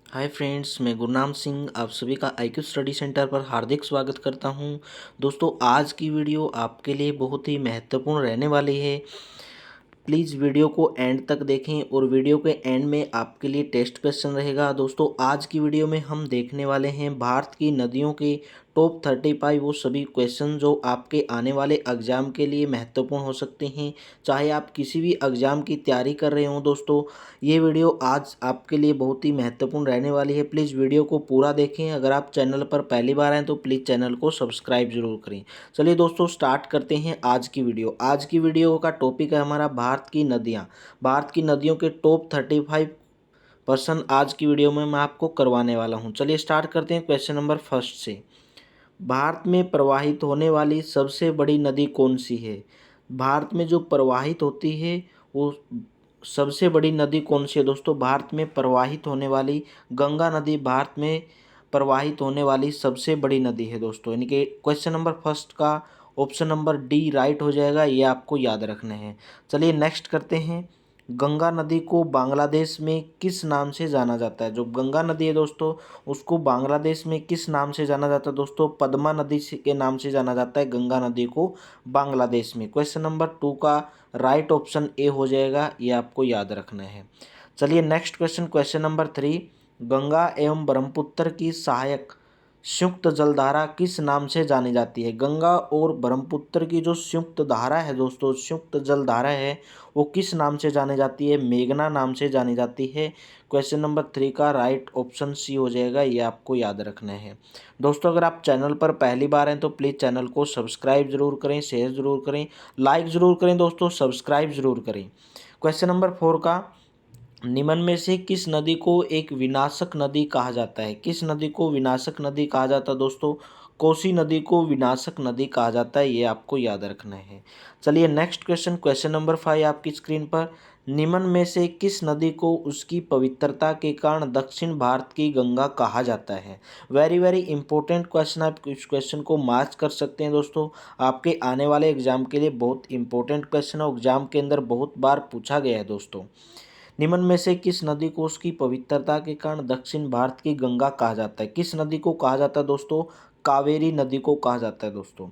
Hi friends, मैं गुरनाम सिंह आप सभी का IQ स्टडी सेंटर पर हार्दिक स्वागत करता हूं। दोस्तों, आज की वीडियो आपके लिए बहुत ही महत्वपूर्ण रहने वाली है। प्लीज़ वीडियो को एंड तक देखें और वीडियो के एंड में आपके लिए टेस्ट क्वेश्चन रहेगा। दोस्तों, आज की वीडियो में हम देखने वाले हैं भारत की नदियों के टॉप 35 वो सभी क्वेश्चन जो आपके आने वाले एग्ज़ाम के लिए महत्वपूर्ण हो सकते हैं। चाहे आप किसी भी एग्ज़ाम की तैयारी कर रहे हों दोस्तों, ये वीडियो आज आपके लिए बहुत ही महत्वपूर्ण रहने वाली है। प्लीज़ वीडियो को पूरा देखें। अगर आप चैनल पर पहली बार आएँ तो प्लीज़ चैनल को सब्सक्राइब ज़रूर करें। चलिए दोस्तों, स्टार्ट करते हैं आज की वीडियो। आज की वीडियो का टॉपिक है हमारा भारत की नदियाँ। भारत की नदियों के टॉप 35% आज की वीडियो में मैं आपको करवाने वाला हूँ। चलिए स्टार्ट करते हैं क्वेश्चन नंबर फर्स्ट से। भारत में प्रवाहित होने वाली सबसे बड़ी नदी कौन सी है? भारत में जो प्रवाहित होती है वो सबसे बड़ी नदी कौन सी है दोस्तों? भारत में प्रवाहित होने वाली गंगा नदी भारत में प्रवाहित होने वाली सबसे बड़ी नदी है दोस्तों। यानी कि क्वेश्चन नंबर फर्स्ट का ऑप्शन नंबर डी राइट हो जाएगा, ये आपको याद रखना है। चलिए नेक्स्ट करते हैं। गंगा नदी को बांग्लादेश में किस नाम से जाना जाता है? जो गंगा नदी है दोस्तों, उसको बांग्लादेश में किस नाम से जाना जाता है दोस्तों? पद्मा नदी के नाम से जाना जाता है गंगा नदी को बांग्लादेश में। क्वेश्चन नंबर 2 का राइट ऑप्शन ए हो जाएगा, ये आपको याद रखना है। चलिए next question, question number 3। Ganga एवं ब्रह्मपुत्र की सहायक संयुक्त जलधारा किस नाम से जानी जाती है? गंगा और ब्रह्मपुत्र की जो संयुक्त धारा है दोस्तों, संयुक्त जलधारा है, वो किस नाम से जानी जाती है? मेघना नाम से जानी जाती है। क्वेश्चन नंबर 3 का राइट ऑप्शन सी हो जाएगा, ये आपको याद रखना है। दोस्तों, अगर आप चैनल पर पहली बार हैं तो प्लीज़ चैनल को सब्सक्राइब जरूर करें, शेयर जरूर करें, लाइक ज़रूर करें दोस्तों, सब्सक्राइब ज़रूर करें। क्वेश्चन नंबर 4 का निम्न में से किस नदी को एक विनाशक नदी कहा जाता है? किस नदी को विनाशक नदी कहा जाता है दोस्तों? कोसी नदी को विनाशक नदी कहा जाता है, ये आपको याद रखना है। चलिए नेक्स्ट क्वेश्चन, क्वेश्चन नंबर 5 आपकी स्क्रीन पर। निम्न में से किस नदी को उसकी पवित्रता के कारण दक्षिण भारत की गंगा कहा जाता है? Very very important question. आप इस क्वेश्चन को मार्क कर सकते हैं दोस्तों, आपके आने वाले एग्जाम के लिए बहुत इंपॉर्टेंट क्वेश्चन है। एग्जाम के अंदर बहुत बार पूछा गया है दोस्तों। निम्न में से किस नदी को उसकी पवित्रता के कारण दक्षिण भारत की गंगा कहा जाता है? किस नदी को कहा जाता है दोस्तों? कावेरी नदी को कहा जाता है दोस्तों।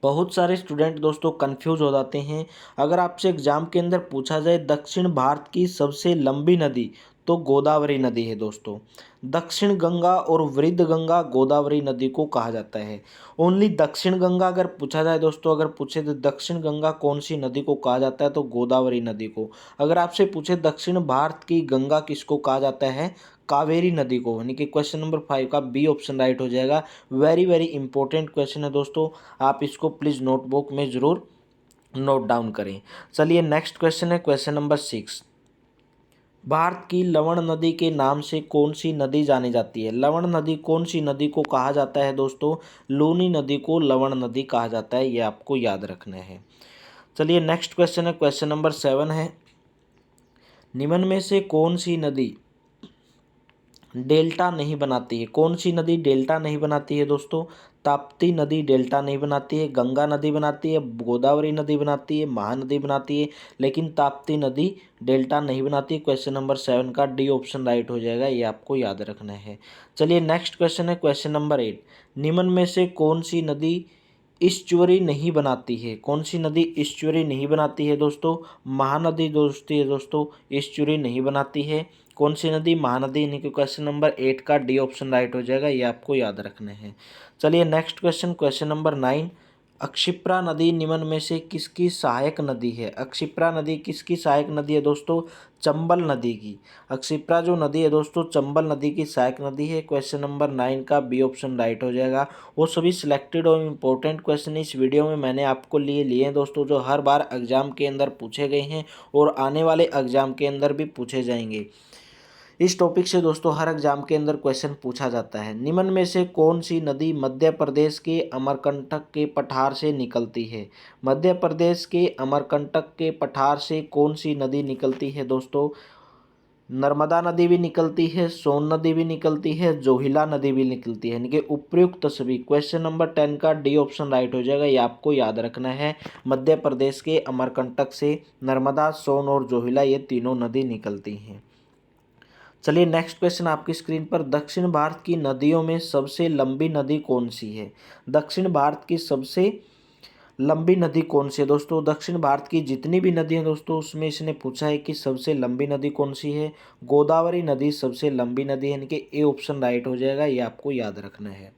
बहुत सारे स्टूडेंट दोस्तों कंफ्यूज हो जाते हैं। अगर आपसे एग्जाम के अंदर पूछा जाए दक्षिण भारत की सबसे लंबी नदी, तो गोदावरी नदी है दोस्तों। दक्षिण गंगा और वृद्ध गंगा गोदावरी नदी को कहा जाता है। ओनली दक्षिण गंगा अगर पूछा जाए दोस्तों, अगर पूछे तो दक्षिण गंगा कौन सी नदी को कहा जाता है, तो गोदावरी नदी को। अगर आपसे पूछे दक्षिण भारत की गंगा किसको कहा जाता है, कावेरी नदी को। यानी कि क्वेश्चन नंबर 5 का बी ऑप्शन राइट हो जाएगा। वेरी वेरी इंपॉर्टेंट क्वेश्चन है दोस्तों, आप इसको प्लीज़ नोटबुक में ज़रूर नोट डाउन करें। चलिए नेक्स्ट क्वेश्चन है क्वेश्चन नंबर 6। भारत की लवण नदी के नाम से कौन सी नदी जानी जाती है? लवण नदी कौन सी नदी को कहा जाता है दोस्तों? लूनी नदी को लवण नदी कहा जाता है, ये आपको याद रखना है। चलिए नेक्स्ट क्वेश्चन है क्वेश्चन नंबर 7 है। निम्न में से कौन सी नदी डेल्टा नहीं बनाती है? कौन सी नदी डेल्टा नहीं बनाती है दोस्तों? ताप्ती नदी डेल्टा नहीं बनाती है, गंगा नदी बनाती है, गोदावरी नदी बनाती है, महानदी बनाती है, लेकिन ताप्ती नदी डेल्टा नहीं बनाती है। क्वेश्चन नंबर 7 का डी ऑप्शन राइट हो जाएगा, ये आपको याद रखना है। चलिए नेक्स्ट क्वेश्चन है क्वेश्चन नंबर 8। निम्न में से कौन सी नदी ईस्चुरी नहीं बनाती है? कौन सी नदी ईस्चुरी नहीं बनाती है दोस्तों? महानदी दोस्तों ईस्चुरी नहीं बनाती है। कौन सी नदी? महानदी। यानी कि क्वेश्चन नंबर 8 का डी ऑप्शन राइट हो जाएगा, ये आपको याद रखना है। चलिए नेक्स्ट क्वेश्चन, क्वेश्चन नंबर 9। अक्षिप्रा नदी निम्न में से किसकी सहायक नदी है? अक्षिप्रा नदी किसकी सहायक नदी है दोस्तों? चंबल नदी की। अक्षिप्रा जो नदी है दोस्तों, चंबल नदी की सहायक नदी है। क्वेश्चन नंबर 9 का बी ऑप्शन राइट हो जाएगा। वो सभी सिलेक्टेड और इम्पोर्टेंट क्वेश्चन इस वीडियो में मैंने आपको लिए हैं दोस्तों, जो हर बार एग्जाम के अंदर पूछे गए हैं और आने वाले एग्जाम के अंदर भी पूछे जाएंगे। इस टॉपिक से दोस्तों हर एग्जाम के अंदर क्वेश्चन पूछा जाता है। निम्न में से कौन सी नदी मध्य प्रदेश के अमरकंटक के पठार से निकलती है? मध्य प्रदेश के अमरकंटक के पठार से कौन सी नदी निकलती है दोस्तों? नर्मदा नदी भी निकलती है, सोन नदी भी निकलती है, जोहिला नदी भी निकलती है। यानी कि उपयुक्त सभी। क्वेश्चन नंबर 10 का डी ऑप्शन राइट हो जाएगा, ये आपको याद रखना है। मध्य प्रदेश के अमरकंटक से नर्मदा, सोन और जोहिला ये तीनों नदी निकलती हैं। चलिए नेक्स्ट क्वेश्चन आपकी स्क्रीन पर, दक्षिण भारत की नदियों में सबसे लंबी नदी कौन सी है? दक्षिण भारत की सबसे लंबी नदी कौन सी है दोस्तों? दक्षिण भारत की जितनी भी नदी हैं दोस्तों, उसमें इसने पूछा है कि सबसे लंबी नदी कौन सी है। गोदावरी नदी सबसे लंबी नदी है, यानी कि ए ऑप्शन राइट हो जाएगा, ये आपको याद रखना है।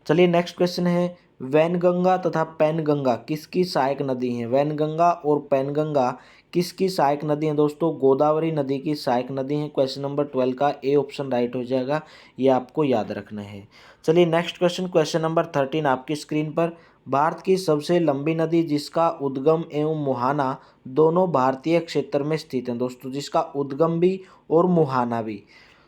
चलिए नेक्स्ट क्वेश्चन है, वैनगंगा तथा पैनगंगा किसकी सहायक नदी हैं? वैनगंगा और पैनगंगा किसकी सहायक नदी हैं दोस्तों? गोदावरी नदी की सहायक नदी हैं। क्वेश्चन नंबर 12 का ए ऑप्शन राइट हो जाएगा, ये आपको याद रखना है। चलिए नेक्स्ट क्वेश्चन, क्वेश्चन नंबर 13 आपकी स्क्रीन पर, भारत की सबसे लंबी नदी जिसका उद्गम एवं मुहाना दोनों भारतीय क्षेत्र में स्थित हैं दोस्तों, जिसका उद्गम भी और मुहाना भी,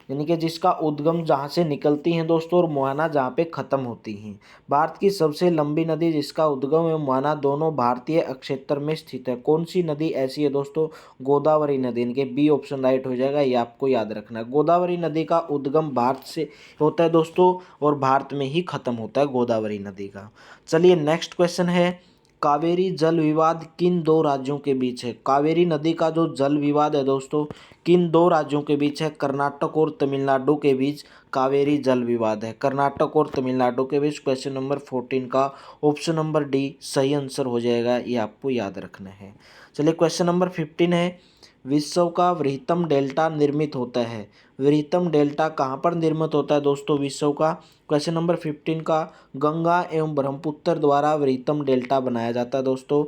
यानी कि जिसका उद्गम जहाँ से निकलती हैं दोस्तों और मुहाना जहाँ पे ख़त्म होती हैं। भारत की सबसे लंबी नदी जिसका उद्गम एवं मुहाना दोनों भारतीय क्षेत्र में स्थित है, कौन सी नदी ऐसी है दोस्तों? गोदावरी नदी, यानी कि बी ऑप्शन राइट हो जाएगा, ये आपको याद रखना है। गोदावरी नदी का उद्गम भारत से होता है दोस्तों और भारत में ही ख़त्म होता है गोदावरी नदी का। चलिए नेक्स्ट क्वेश्चन है, कावेरी जल विवाद किन दो राज्यों के बीच है? कावेरी नदी का जो जल विवाद है दोस्तों, किन दो राज्यों के बीच है? कर्नाटक और तमिलनाडु के बीच कावेरी जल विवाद है, कर्नाटक और तमिलनाडु के बीच। क्वेश्चन नंबर 14 का ऑप्शन नंबर डी सही आंसर हो जाएगा, ये आपको याद रखना है। चलिए क्वेश्चन नंबर 15 है, विश्व का वृहत्तम डेल्टा निर्मित होता है। वृहत्तम डेल्टा कहाँ पर निर्मित होता है दोस्तों विश्व का? क्वेश्चन नंबर 15 का गंगा एवं ब्रह्मपुत्र द्वारा वृहत्तम डेल्टा बनाया जाता है दोस्तों।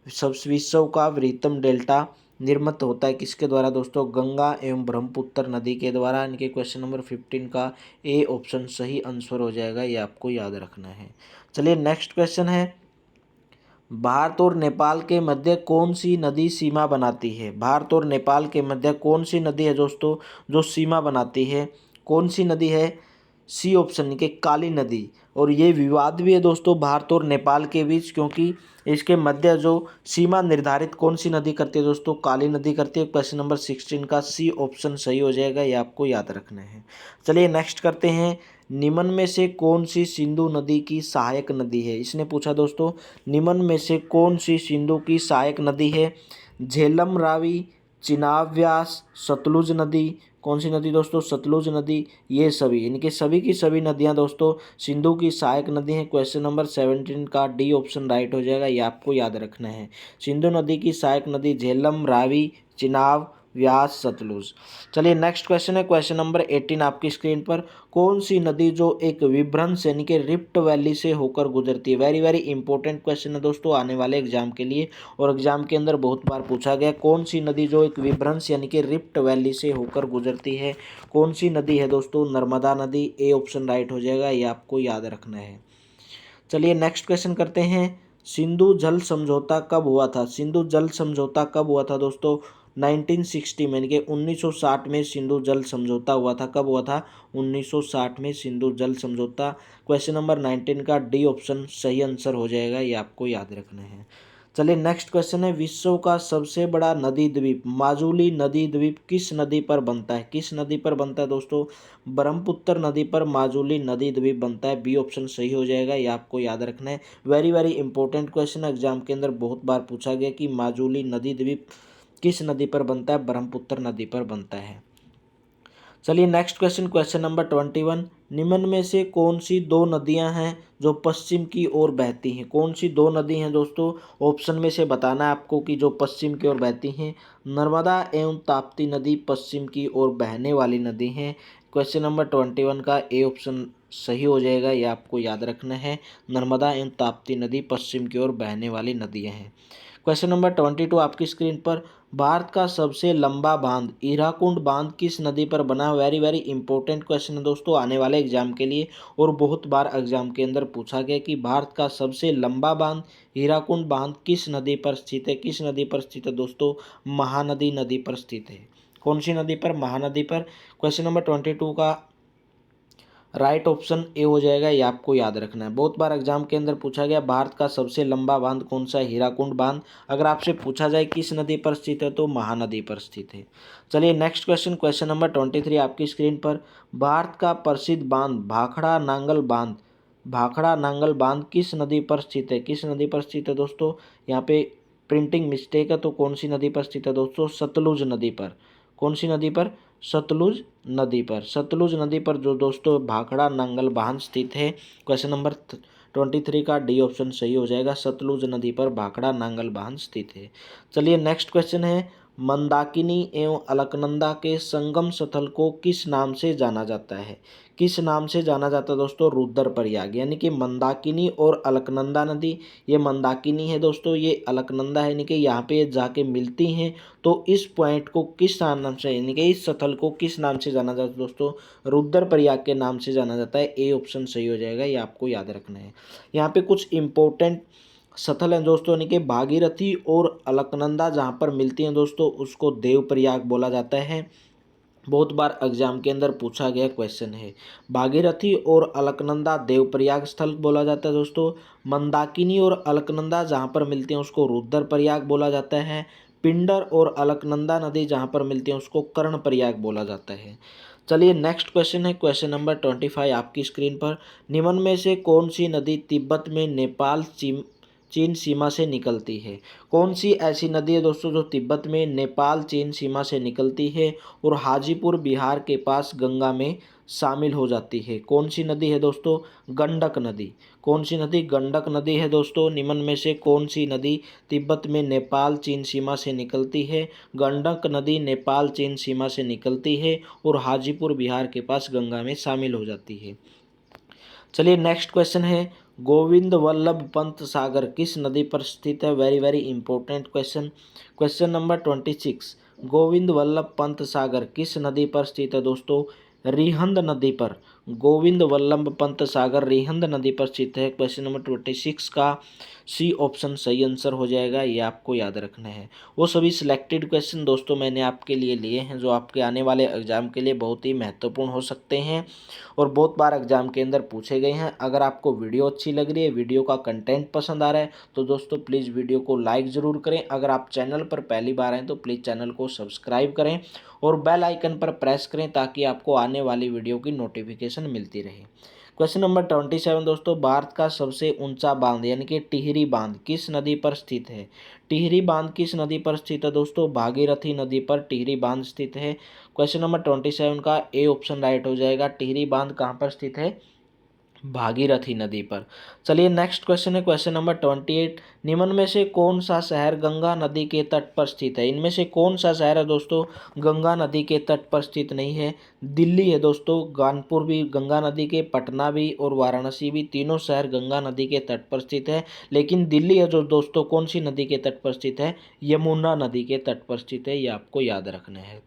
सब विश्व का वृहत्तम डेल्टा निर्मित होता है किसके द्वारा दोस्तों? गंगा एवं ब्रह्मपुत्र नदी के द्वारा। इनके क्वेश्चन नंबर 15 का ए ऑप्शन सही आंसर हो जाएगा, ये आपको याद रखना है। चलिए नेक्स्ट क्वेश्चन है, भारत और नेपाल के मध्य कौन सी नदी सीमा बनाती है? भारत और नेपाल के मध्य कौन सी नदी है दोस्तों जो सीमा बनाती है? कौन सी नदी है? सी ऑप्शन के काली नदी। और ये विवाद भी है दोस्तों भारत और नेपाल के बीच, क्योंकि इसके मध्य जो सीमा निर्धारित कौन सी नदी करती है दोस्तों? काली नदी करती है। क्वेश्चन नंबर 16 का सी ऑप्शन सही हो जाएगा, ये आपको याद रखना है। चलिए नेक्स्ट करते हैं, निम्न में से कौन सी सिंधु नदी की सहायक नदी है? इसने पूछा दोस्तों, निम्न में से कौन सी सिंधु की सहायक नदी है? झेलम रावी, चिनाब व्यास, सतलुज नदी। कौन सी नदी दोस्तों? सतलुज नदी। ये सभी, इनके सभी की सभी नदियां दोस्तों सिंधु की सहायक नदी हैं। क्वेश्चन नंबर 17 का डी ऑप्शन राइट हो जाएगा, ये आपको याद रखना है। सिंधु नदी की सहायक नदी झेलम, रावी, चिनाब, व्यास, सतलुज। चलिए नेक्स्ट क्वेश्चन है, क्वेश्चन नंबर 18 आपकी स्क्रीन पर, कौन सी नदी जो एक विभ्रंश यानी कि रिफ्ट वैली से होकर गुजरती है? वेरी वेरी इंपॉर्टेंट क्वेश्चन है दोस्तों आने वाले एग्जाम के लिए, और एग्जाम के अंदर बहुत बार पूछा गया, कौन सी नदी जो एक विभ्रंश यानी कि रिफ्ट वैली से होकर गुजरती है? कौन सी नदी है दोस्तों? नर्मदा नदी। ए ऑप्शन राइट हो जाएगा, ये आपको याद रखना है। चलिए नेक्स्ट क्वेश्चन करते हैं, सिंधु जल समझौता कब हुआ था? सिंधु जल समझौता कब हुआ था दोस्तों? 1960 में, यानी कि 1960 में सिंधु जल समझौता हुआ था। कब हुआ था? 1960 में सिंधु जल समझौता। क्वेश्चन नंबर 19 का डी ऑप्शन सही आंसर हो जाएगा, ये आपको याद रखना है। चलिए नेक्स्ट क्वेश्चन है, विश्व का सबसे बड़ा नदी द्वीप माजुली नदी द्वीप किस नदी पर बनता है? किस नदी पर बनता है दोस्तों? ब्रह्मपुत्र नदी पर माजुली नदी द्वीप बनता है। बी ऑप्शन सही हो जाएगा, ये आपको याद रखना है। Very very important question exam के अंदर बहुत बार पूछा गया कि माजुली नदी द्वीप किस नदी पर बनता है? ब्रह्मपुत्र नदी पर बनता है। चलिए नेक्स्ट क्वेश्चन, क्वेश्चन नंबर 21, निम्न में से कौन सी दो नदियां हैं जो पश्चिम की ओर बहती हैं? कौन सी दो नदी हैं दोस्तों? ऑप्शन में से बताना है आपको कि जो पश्चिम की ओर बहती हैं। नर्मदा एवं ताप्ती नदी पश्चिम की ओर बहने वाली नदी हैं। क्वेश्चन नंबर 21 का ए ऑप्शन सही हो जाएगा, ये आपको याद रखना है। नर्मदा एवं ताप्ती नदी पश्चिम की ओर बहने वाली नदियाँ हैं। क्वेश्चन नंबर 22 आपकी स्क्रीन पर, भारत का सबसे लंबा बांध हीराकुंड बांध किस नदी पर बना? वेरी वेरी इंपॉर्टेंट क्वेश्चन है दोस्तों आने वाले एग्जाम के लिए, और बहुत बार एग्जाम के अंदर पूछा गया कि भारत का सबसे लंबा बांध हीराकुंड बांध किस नदी पर स्थित है? किस नदी पर स्थित है दोस्तों? महानदी नदी पर स्थित है। कौन सी नदी पर? महानदी पर। क्वेश्चन नंबर 22 का राइट ऑप्शन ए हो जाएगा, ये आपको याद रखना है। बहुत बार एग्जाम के अंदर पूछा गया भारत का सबसे लंबा बांध कौन सा है? हीराकुंड बांध। अगर आपसे पूछा जाए किस नदी पर स्थित है तो महानदी पर स्थित है। चलिए नेक्स्ट क्वेश्चन, क्वेश्चन नंबर 23 आपकी स्क्रीन पर, भारत का प्रसिद्ध बांध भाखड़ा नांगल बांध, भाखड़ा नांगल बांध किस नदी पर स्थित है? किस नदी पर स्थित है दोस्तों? यहाँ पे प्रिंटिंग मिस्टेक है, तो कौन सी नदी पर स्थित है दोस्तों? सतलुज नदी पर। कौन सी नदी पर? सतलुज नदी पर। सतलुज नदी पर जो दोस्तों भाखड़ा नांगल बांध स्थित है। क्वेश्चन नंबर 23 का डी ऑप्शन सही हो जाएगा। सतलुज नदी पर भाखड़ा नांगल बांध स्थित है। चलिए नेक्स्ट क्वेश्चन है, मंदाकिनी एवं अलकनंदा के संगम स्थल को किस नाम से जाना जाता है? किस नाम से जाना जाता है दोस्तों? रुद्रप्रयाग। यानी कि मंदाकिनी और अलकनंदा नदी, ये मंदाकिनी है दोस्तों, ये अलकनंदा है, यानी कि यहाँ पे जाके मिलती हैं। तो इस पॉइंट को किस नाम से, यानी कि इस स्थल को किस नाम से जाना जाता है दोस्तों? रुद्रप्रयाग के नाम से जाना जाता है। ए ऑप्शन सही हो जाएगा, ये आपको याद रखना है। यहाँ पे कुछ इंपॉर्टेंट स्थल हैं दोस्तों, यानी कि भागीरथी और अलकनंदा जहाँ पर मिलती हैं दोस्तों, उसको देवप्रयाग बोला जाता है। बहुत बार एग्जाम के अंदर पूछा गया क्वेश्चन है। भागीरथी और अलकनंदा देवप्रयाग स्थल बोला जाता है दोस्तों। मंदाकिनी और अलकनंदा जहाँ पर मिलती हैं उसको रुद्रप्रयाग बोला जाता है। पिंडर और अलकनंदा नदी जहाँ पर मिलती हैं उसको कर्णप्रयाग बोला जाता है। चलिए नेक्स्ट क्वेश्चन है, क्वेश्चन नंबर 25 आपकी स्क्रीन पर। निम्न में से कौन सी नदी तिब्बत में नेपाल चीन सीमा से निकलती है? कौन सी ऐसी नदी है दोस्तों जो तिब्बत में नेपाल चीन सीमा से निकलती है और हाजीपुर बिहार के पास गंगा में शामिल हो जाती है? कौन सी नदी है दोस्तों? गंडक नदी। कौन सी नदी? गंडक नदी है दोस्तों। निम्न में से कौन सी नदी तिब्बत में नेपाल चीन सीमा से निकलती है? गंडक नदी नेपाल चीन सीमा से निकलती है और हाजीपुर बिहार के पास गंगा में शामिल हो जाती है। चलिए नेक्स्ट क्वेश्चन है, गोविंद वल्लभ पंत सागर किस नदी पर स्थित है? Very very important question. Question number 26, Govind Vallabh Pant Sagar किस नदी पर स्थित है दोस्तों? रिहंद नदी पर। गोविंद वल्लभ पंत सागर रिहंद नदी पर स्थित है। क्वेश्चन नंबर 26 का सी ऑप्शन सही आंसर हो जाएगा, ये आपको याद रखना है। वो सभी सिलेक्टेड क्वेश्चन दोस्तों मैंने आपके लिए लिए हैं जो आपके आने वाले एग्जाम के लिए बहुत ही महत्वपूर्ण हो सकते हैं और बहुत बार एग्जाम के अंदर पूछे गए हैं। अगर आपको वीडियो अच्छी लग रही है, वीडियो का कंटेंट पसंद आ रहा है तो दोस्तों प्लीज़ वीडियो को लाइक ज़रूर करें। अगर आप चैनल पर पहली बार आएँ तो प्लीज़ चैनल को सब्सक्राइब करें और बेल आइकन पर प्रेस करें ताकि आपको आने वाली वीडियो की नोटिफिकेशन मिलती रहे। क्वेश्चन नंबर 27 दोस्तों, भारत का सबसे ऊंचा बांध यानी कि टिहरी बांध किस नदी पर स्थित है? टिहरी बांध किस नदी पर स्थित है दोस्तों? भागीरथी नदी पर टिहरी बांध स्थित है। क्वेश्चन नंबर 27 का ए ऑप्शन राइट हो जाएगा। टिहरी बांध कहाँ पर स्थित है? भागीरथी नदी पर। चलिए नेक्स्ट क्वेश्चन है, क्वेश्चन नंबर 28, निम्न में से कौन सा शहर गंगा नदी के तट पर स्थित है? इनमें से कौन सा शहर है दोस्तों गंगा नदी के तट पर स्थित नहीं है? दिल्ली है दोस्तों। कानपुर भी गंगा नदी के, पटना भी और वाराणसी भी, तीनों शहर गंगा नदी के तट पर स्थित है। लेकिन दिल्ली है जो दोस्तों कौन सी नदी के तट पर स्थित है? यमुना नदी के तट पर स्थित है, ये आपको याद रखना है।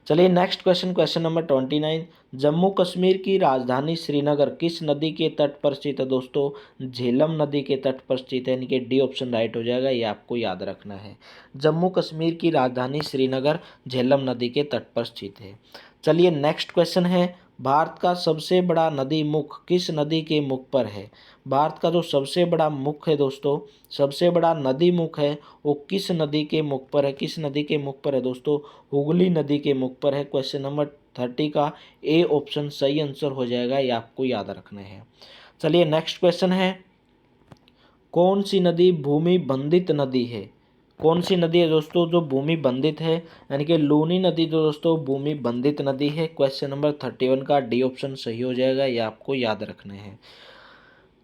चलिए next question, question number 29, Jammu Kashmir की राजधानी श्रीनगर किस नदी के तट पर स्थित है दोस्तों? झेलम नदी के तट पर स्थित है, यानी कि डी ऑप्शन राइट हो जाएगा, ये आपको याद रखना है। जम्मू कश्मीर की राजधानी श्रीनगर झेलम नदी के तट पर स्थित है। चलिए नेक्स्ट क्वेश्चन है, भारत का सबसे बड़ा नदी मुख किस नदी के मुख पर है? भारत का जो सबसे बड़ा मुख है दोस्तों, सबसे बड़ा नदी मुख है वो किस नदी के मुख पर है? किस नदी के मुख पर है दोस्तों? हुगली नदी के मुख पर है। क्वेश्चन नंबर 30 का ए ऑप्शन सही आंसर हो जाएगा, ये आपको याद रखना है। चलिए नेक्स्ट क्वेश्चन है, कौन सी नदी भूमि बंधित नदी है? कौन सी नदी है दोस्तों जो भूमि बंधित है? यानी कि लूनी नदी जो दोस्तों भूमि बंधित नदी है। क्वेश्चन नंबर 31 का डी ऑप्शन सही हो जाएगा, ये आपको याद रखना है।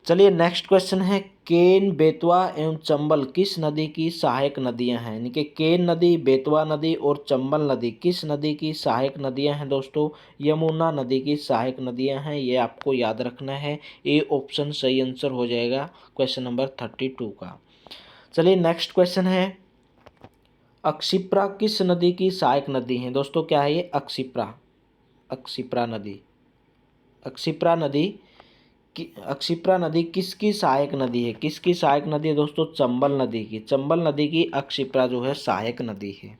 चलिए नेक्स्ट क्वेश्चन है, केन, बेतवा एवं चंबल किस नदी की सहायक नदियां हैं? यानी कि केन नदी, बेतवा नदी और चंबल नदी किस नदी की सहायक नदियां हैं दोस्तों? यमुना नदी की सहायक नदियां हैं, ये आपको याद रखना है। ए ऑप्शन सही आंसर हो जाएगा क्वेश्चन नंबर 32 का। चलिए नेक्स्ट क्वेश्चन है, अक्षिप्रा किस नदी की सहायक नदी है दोस्तों? क्या है ये? अक्षिप्रा। अक्षिप्रा नदी। अक्षिप्रा नदी अक्षिप्रा नदी किसकी सहायक नदी है? किसकी सहायक नदी है दोस्तों? चंबल नदी की। चंबल नदी की अक्षिप्रा जो है सहायक नदी है।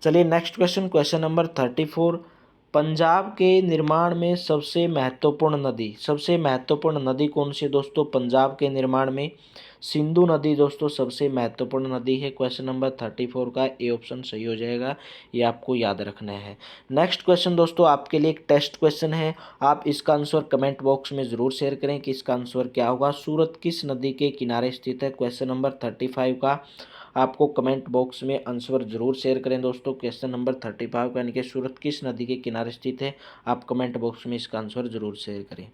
चलिए next question, question number 34, Punjab के निर्माण में सबसे महत्वपूर्ण नदी, सबसे महत्वपूर्ण नदी कौन सी है दोस्तों पंजाब के निर्माण में? सिंधु नदी दोस्तों सबसे महत्वपूर्ण नदी है। क्वेश्चन नंबर 34 का ए ऑप्शन सही हो जाएगा, ये आपको याद रखना है। नेक्स्ट क्वेश्चन दोस्तों आपके लिए एक टेस्ट क्वेश्चन है, आप इसका आंसर कमेंट बॉक्स में ज़रूर शेयर करें कि इसका आंसर क्या होगा। सूरत किस नदी के किनारे स्थित है? क्वेश्चन नंबर 35 का आपको कमेंट बॉक्स में आंसर ज़रूर शेयर करें दोस्तों। क्वेश्चन नंबर 35 का यानी कि सूरत किस नदी के किनारे स्थित है, आप कमेंट बॉक्स में इसका आंसर ज़रूर शेयर करें।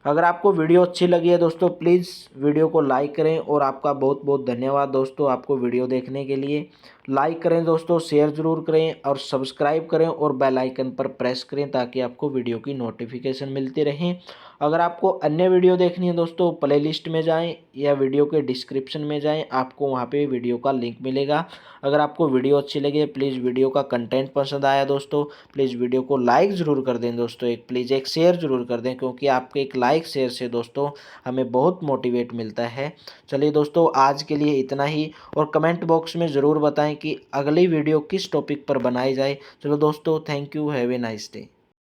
अगर आपको वीडियो अच्छी लगी है दोस्तों, प्लीज़ वीडियो को लाइक करें और आपका बहुत बहुत धन्यवाद दोस्तों आपको वीडियो देखने के लिए। लाइक करें दोस्तों, शेयर ज़रूर करें और सब्सक्राइब करें और बेल आइकन पर प्रेस करें ताकि आपको वीडियो की नोटिफिकेशन मिलती रहे। अगर आपको अन्य वीडियो देखनी है दोस्तों, प्लेलिस्ट में जाएं या वीडियो के डिस्क्रिप्शन में जाएं, आपको वहां पे वीडियो का लिंक मिलेगा। अगर आपको वीडियो अच्छी लगे, प्लीज़ वीडियो का कंटेंट पसंद आया दोस्तों, प्लीज़ वीडियो को लाइक ज़रूर कर दें दोस्तों, प्लीज़ एक शेयर ज़रूर कर दें, क्योंकि आपके एक लाइक शेयर से दोस्तों हमें बहुत मोटिवेट मिलता है। चलिए दोस्तों, आज के लिए इतना ही और कमेंट बॉक्स में ज़रूर बताएं कि अगली वीडियो किस टॉपिक पर बनाई जाए। चलो दोस्तों, thank you, have a nice day.